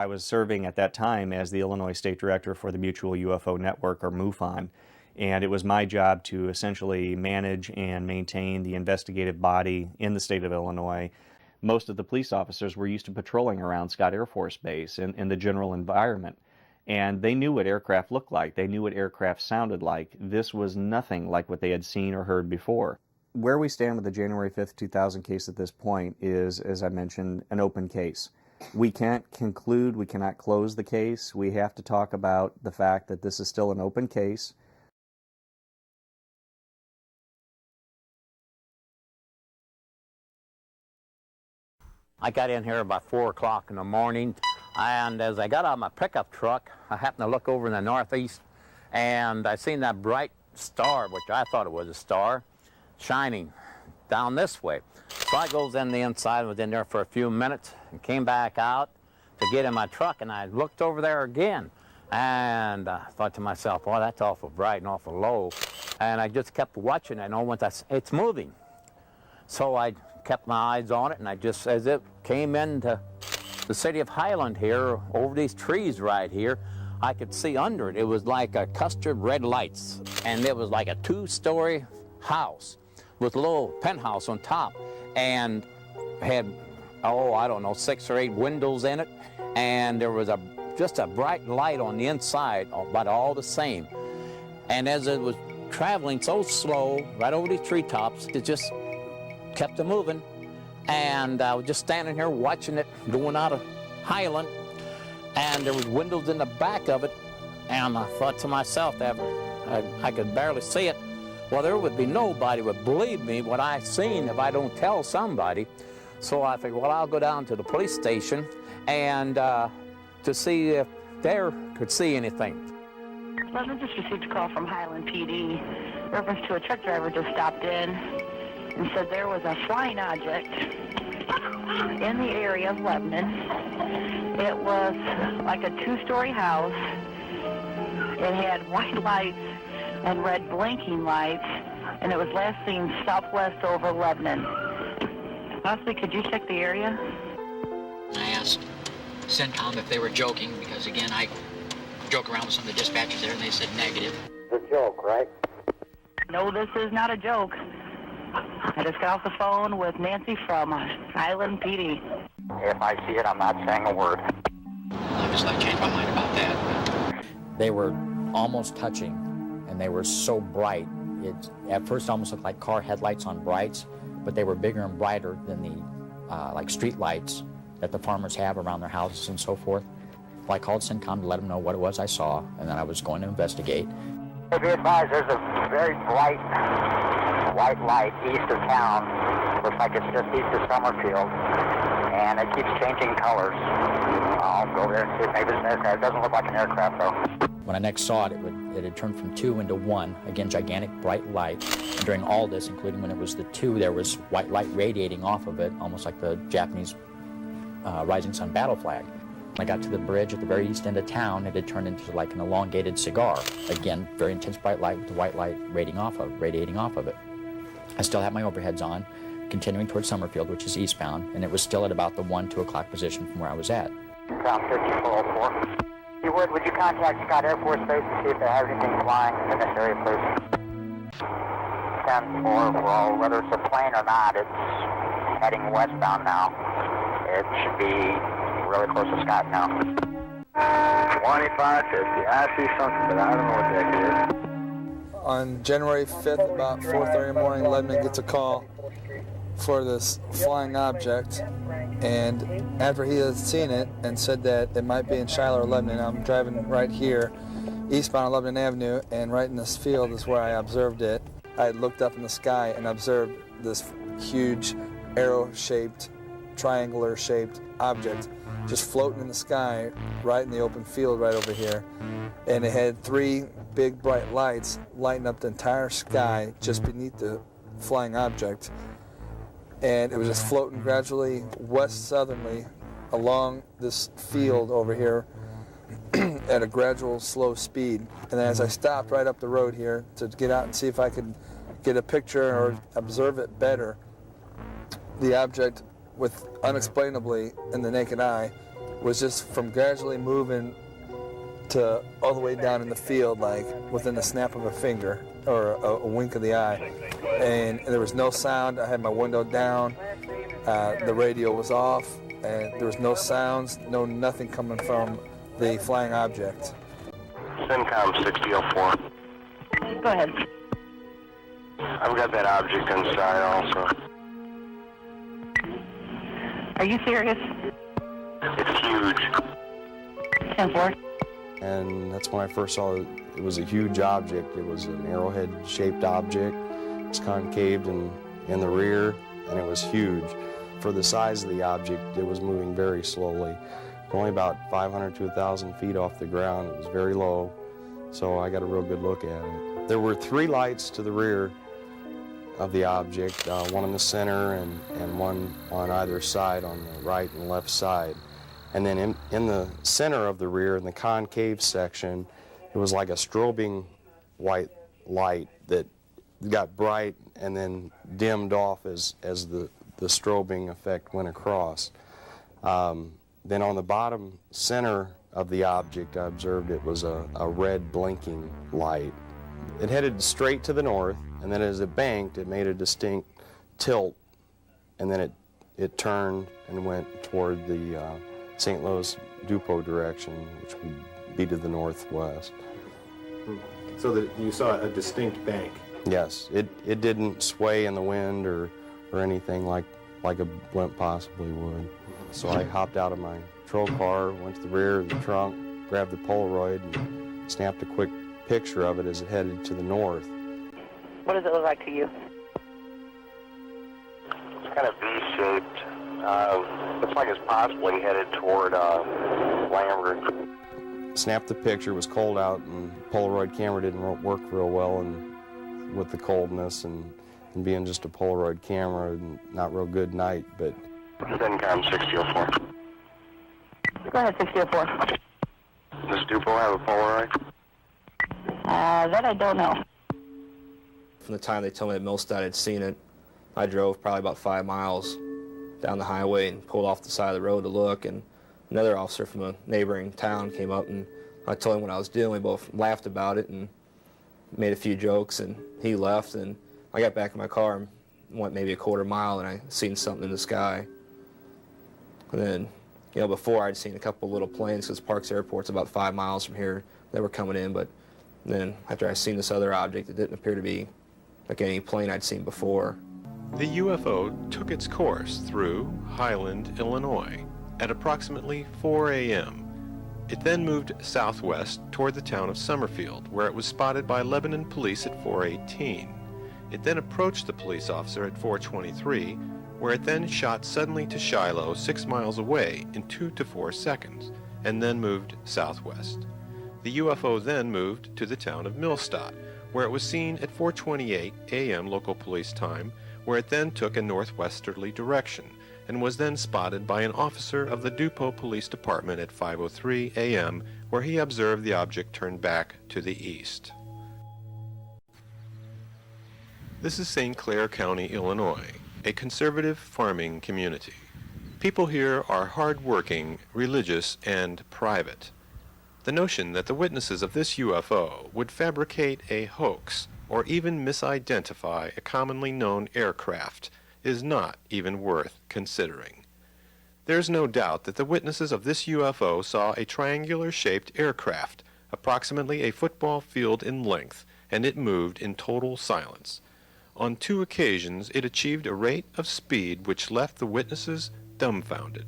I was serving at that time as the Illinois State Director for the Mutual UFO Network, or MUFON, and it was my job to essentially manage and maintain the investigative body in the state of Illinois. Most of the police officers were used to patrolling around Scott Air Force Base in the general environment, and they knew what aircraft looked like. They knew what aircraft sounded like. This was nothing like what they had seen or heard before. Where we stand with the January 5th, 2000 case at this point is, as I mentioned, an open case. We can't conclude, we cannot close the case. We have to talk about the fact that this is still an open case. I got in here about 4 o'clock in the morning, and as I got out of my pickup truck, I happened to look over in the northeast, and I seen that bright star, which I thought it was a star, shining down this way. So I goes in the inside, was in there for a few minutes, and came back out to get in my truck, and I looked over there again, and I thought to myself, oh, that's awful bright and awful low, and I just kept watching it, and I went, it's moving. So I kept my eyes on it, and I just, as it came into the city of Highland here, over these trees right here, I could see under it. It was like a custard red lights, and it was like a 2-story house with a little penthouse on top, and had, oh, I don't know, 6 or 8 windows in it, and there was just a bright light on the inside, but all the same. And as it was traveling so slow, right over these treetops, it just kept it moving, and I was just standing here watching it going out of Highland, and there was windows in the back of it, and I thought to myself, I could barely see it. Well, there would be nobody would believe me what I seen if I don't tell somebody. So I figured, well, I'll go down to the police station and to see if they could see anything. Well, I just received a call from Highland PD. Reference to a truck driver just stopped in and said there was a flying object in the area of Lebanon. It was like a 2-story house. It had white lights and red blinking lights, and it was last seen southwest over Lebanon. Possibly, could you check the area? I asked CENTCOM if they were joking, because again, I joke around with some of the dispatchers there, and they said negative. It's a joke, right? No, this is not a joke. I just got off the phone with Nancy from Highland PD. If I see it, I'm not saying a word. I just like changed my mind about that. They were almost touching, and they were so bright. It at first almost looked like car headlights on brights, but they were bigger and brighter than the like street lights that the farmers have around their houses and so forth. Well, I called CENTCOM to let them know what it was I saw, and then I was going to investigate. Be advised, there's a very bright white light east of town. Looks like it's just east of Summerfield, and it keeps changing colors. I'll go there and see if maybe it's an aircraft. It doesn't look like an aircraft, though. When I next saw it, it had turned from 2 into 1. Again, gigantic bright light. And during all this, including when it was the 2, there was white light radiating off of it, almost like the Japanese rising sun battle flag. When I got to the bridge at the very east end of town, it had turned into like an elongated cigar. Again, very intense bright light with the white light radiating off of it. I still had my overheads on, continuing towards Summerfield, which is eastbound, and it was still at about the 1, 2 o'clock position from where I was at. Ground 5404. If you would you contact Scott Air Force Base to see if they have anything flying in this area, please? 10-4, well, whether it's a plane or not, it's heading westbound now. It should be really close to Scott now. 2550, I see something, but I don't know what the heck it is. On January 5th, about 4:30 in the morning, Lebanon gets a call for this flying object, and after he had seen it and said that it might be in Shiloh or Lebanon, I'm driving right here, eastbound on Lebanon Avenue, and right in this field is where I observed it. I had looked up in the sky and observed this huge arrow-shaped, triangular-shaped object just floating in the sky right in the open field right over here. And it had 3 big bright lights lighting up the entire sky just beneath the flying object. And it was just floating gradually west-southerly along this field over here at a gradual, slow speed. And then as I stopped right up the road here to get out and see if I could get a picture or observe it better, the object, with unexplainably in the naked eye, was just from gradually moving to all the way down in the field, like within the snap of a finger or a wink of the eye. And there was no sound. I had my window down. The radio was off, and there was no sounds, nothing coming from the flying object. CENTCOM 6004. Go ahead. I've got that object inside also. Are you serious? It's huge. 10-4. And that's when I first saw it. It was a huge object. It was an arrowhead-shaped object. It's concaved in the rear, and it was huge. For the size of the object, it was moving very slowly. Only about 500 to 1,000 feet off the ground. It was very low, so I got a real good look at it. There were 3 lights to the rear of the object, one in the center and one on either side, on the right and left side. And then in the center of the rear, in the concave section, it was like a strobing white light that got bright and then dimmed off as the strobing effect went across. Then on the bottom center of the object, I observed it was a red blinking light. It headed straight to the north, and then as it banked, it made a distinct tilt, and then it turned and went toward the St. Louis Dupont direction, which would be to the northwest. So that you saw a distinct bank? Yes, it didn't sway in the wind or anything like a blimp possibly would. So I hopped out of my patrol car, went to the rear of the trunk, grabbed the Polaroid, and snapped a quick picture of it as it headed to the north. What does it look like to you? It's kind of V-shaped. Looks like it's possibly headed toward Lambert. Snapped the picture. It was cold out, and Polaroid camera didn't work real well, and with the coldness and being just a Polaroid camera, and not real good night, but... CENTCOM 6004. Go ahead, 6004. Does Dupont have a Polaroid? That I don't know. From the time they told me that Millstadt had seen it, I drove probably about 5 miles down the highway and pulled off the side of the road to look, and another officer from a neighboring town came up, and I told him what I was doing. We both laughed about it and made a few jokes, and he left, and I got back in my car and went maybe a quarter mile, and I seen something in the sky. And then, you know, before I'd seen a couple little planes, because Parks Airport's about 5 miles from here. They were coming in, but then after I seen this other object, it didn't appear to be like any plane I'd seen before. The UFO took its course through Highland, Illinois at approximately 4 a.m. It then moved southwest toward the town of Summerfield, where it was spotted by Lebanon police at 4:18. It then approached the police officer at 4:23, where it then shot suddenly to Shiloh 6 miles away in 2 to 4 seconds, and then moved southwest. The UFO then moved to the town of Millstadt, where it was seen at 4:28 a.m. local police time, where it then took a northwesterly direction, and was then spotted by an officer of the Dupont Police Department at 5:03 a.m., where he observed the object turn back to the east. This is St. Clair County, Illinois, a conservative farming community. People here are hard-working, religious, and private. The notion that the witnesses of this UFO would fabricate a hoax or even misidentify a commonly known aircraft is not even worth considering. There's no doubt that the witnesses of this UFO saw a triangular-shaped aircraft, approximately a football field in length, and it moved in total silence. On 2 occasions, it achieved a rate of speed which left the witnesses dumbfounded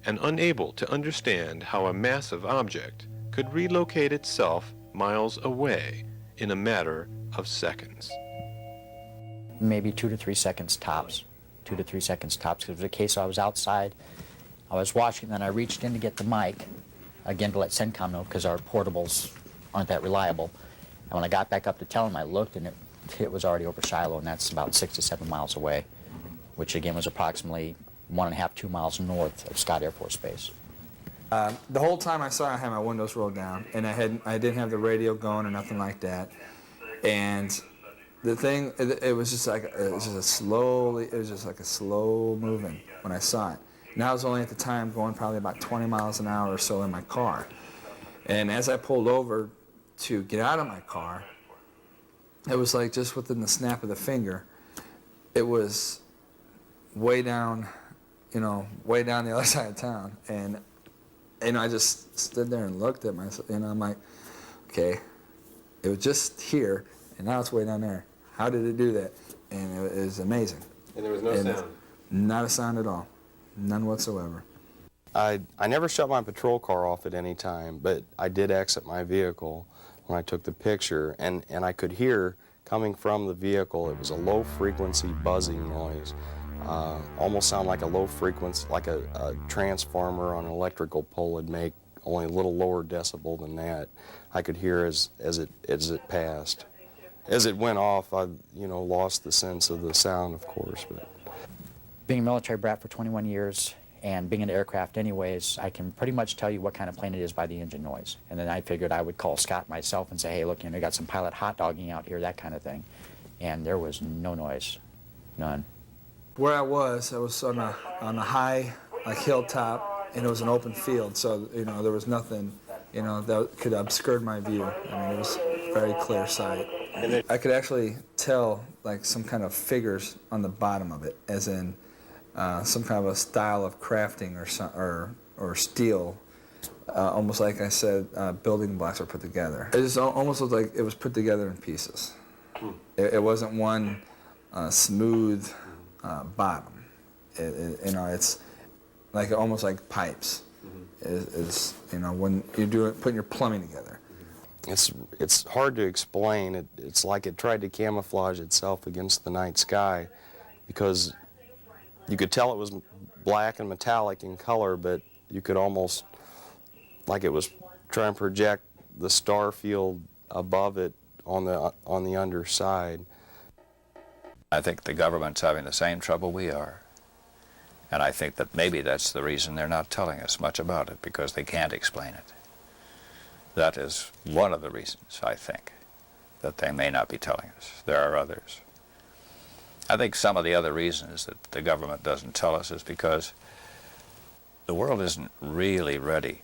and unable to understand how a massive object could relocate itself miles away in a matter of seconds. Maybe 2 to 3 seconds tops. 2 to 3 seconds tops. It was a case I was outside, I was watching, then I reached in to get the mic, again to let CENTCOM know because our portables aren't that reliable. And when I got back up to tell him, I looked and it was already over Shiloh, and that's about 6 to 7 miles away, which again was approximately 1.5 to 2 miles north of Scott Air Force Base. The whole time I saw it, I had my windows rolled down, and I didn't have the radio going or nothing like that. And the thing, it was just like a slow moving when I saw it. And I was only at the time going probably about 20 miles an hour or so in my car. And as I pulled over to get out of my car, it was like just within the snap of the finger, it was way down, way down the other side of town. And, I just stood there and looked at myself, I'm like, okay, it was just here, and now it's way down there. How did it do that? And it was amazing. And there was no sound? Not a sound at all. None whatsoever. I never shut my patrol car off at any time, but I did exit my vehicle when I took the picture, and I could hear coming from the vehicle, it was a low-frequency buzzing noise. Almost sound like a low-frequency, like a transformer on an electrical pole would make, only a little lower decibel than that. I could hear as it passed. As it went off, I lost the sense of the sound, of course. But being a military brat for 21 years and being in aircraft anyways, I can pretty much tell you what kind of plane it is by the engine noise. And then I figured I would call Scott myself and say, hey, look, you got some pilot hot dogging out here, that kind of thing. And there was no noise, none. Where I was on a high, hilltop, and it was an open field, so there was nothing, that could obscure my view. It was very clear sight. I could actually tell some kind of figures on the bottom of it, as in some kind of a style of crafting or steel, almost like I said, building blocks were put together. It just almost looked like it was put together in pieces. It wasn't one smooth bottom. It's like almost like pipes. When you're putting your plumbing together. It's hard to explain. It's like it tried to camouflage itself against the night sky, because you could tell it was black and metallic in color, but you could almost, like it was trying to project the star field above it on the underside. I think the government's having the same trouble we are. And I think that maybe that's the reason they're not telling us much about it, because they can't explain it. That is one of the reasons, I think, that they may not be telling us. There are others. I think some of the other reasons that the government doesn't tell us is because the world isn't really ready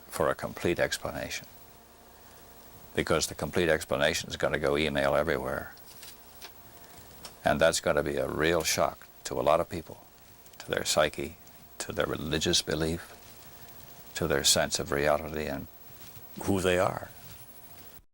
for a complete explanation. Because the complete explanation is going to go email everywhere. And that's going to be a real shock to a lot of people, to their psyche, to their religious belief, to their sense of reality and who they are.